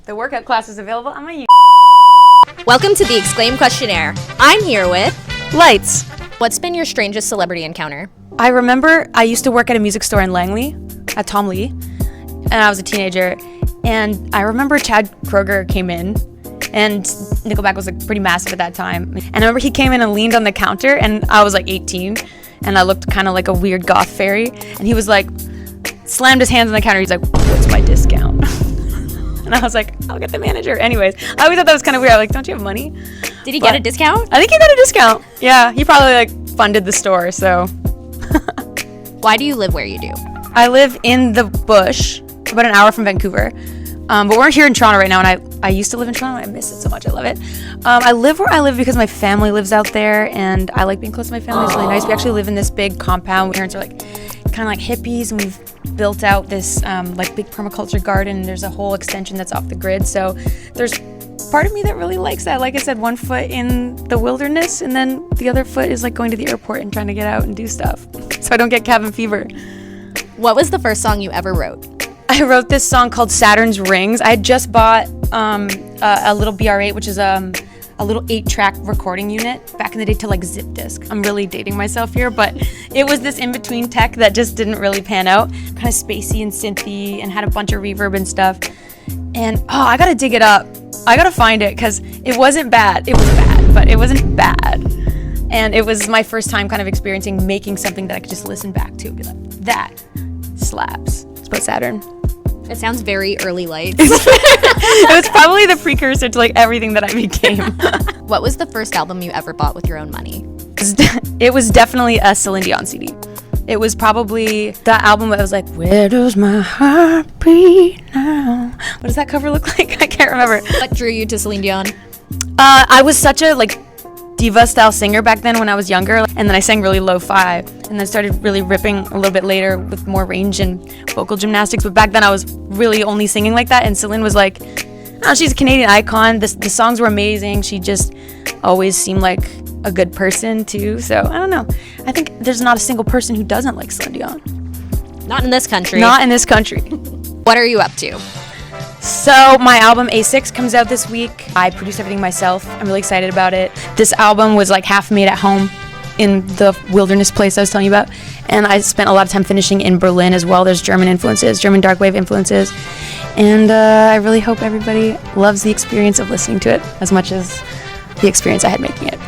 The workout class is available on my Welcome to the Exclaim Questionnaire. I'm here with Lights. What's been your strangest celebrity encounter? I remember I used to work at a music store in Langley, at Tom Lee, and I was a teenager. And I remember Chad Kroeger came in, and Nickelback was like pretty massive at that time. And I remember he came in and leaned on the counter, and I was like 18, and I looked kind of like a weird goth fairy. And he was like, slammed his hands on the counter. He's like, "What's my discount?" And I was like, "I'll get the manager." Anyways, I always thought that was kind of weird. I was like, "Don't you have money?" Did he get a discount? I think he got a discount. Yeah, he probably like funded the store, so. Why do you live where you do? I live in the bush, about an hour from Vancouver. But we're here in Toronto right now, and I used to live in Toronto. I miss it so much. I love it. I live where I live because my family lives out there, and I like being close to my family. It's really nice. We actually live in this big compound. My parents are like kind of like hippies, and we've built out this like big permaculture garden. There's a whole extension that's off the grid. So there's part of me that really likes that. Like I said, one foot in the wilderness, and then the other foot is like going to the airport and trying to get out and do stuff, so I don't get cabin fever. What was the first song you ever wrote? I wrote this song called Saturn's Rings. I had just bought a little BR8, which is a little 8-track recording unit back in the day to like zip disc. I'm really dating myself here, but it was this in-between tech that just didn't really pan out. Kind of spacey and synthy and had a bunch of reverb and stuff. And I gotta dig it up. I gotta find it because it wasn't bad. It was bad, but it wasn't bad. And it was my first time kind of experiencing making something that I could just listen back to and be like, that slaps. It's about Saturn. It sounds very early Lights. It was probably the precursor to like everything that I became. What was the first album you ever bought with your own money? It was definitely a Celine Dion CD. It was probably that album that was like, "Where does my heart beat now?" What does that cover look like? I can't remember. What drew you to Celine Dion? I was such a like diva style singer back then when I was younger, and then I sang really lo-fi, and then started really ripping a little bit later with more range and vocal gymnastics. But back then I was really only singing like that, and Celine was like, oh, she's a Canadian icon. The songs were amazing. She just always seemed like a good person too. So I don't know. I think there's not a single person who doesn't like Celine Dion. Not in this country. Not in this country. What are you up to? So my album A6 comes out this week. I produce everything myself. I'm really excited about it. This album was like half made at home in the wilderness place I was telling you about. And I spent a lot of time finishing in Berlin as well. There's German influences, German dark wave influences. And I really hope everybody loves the experience of listening to it as much as the experience I had making it.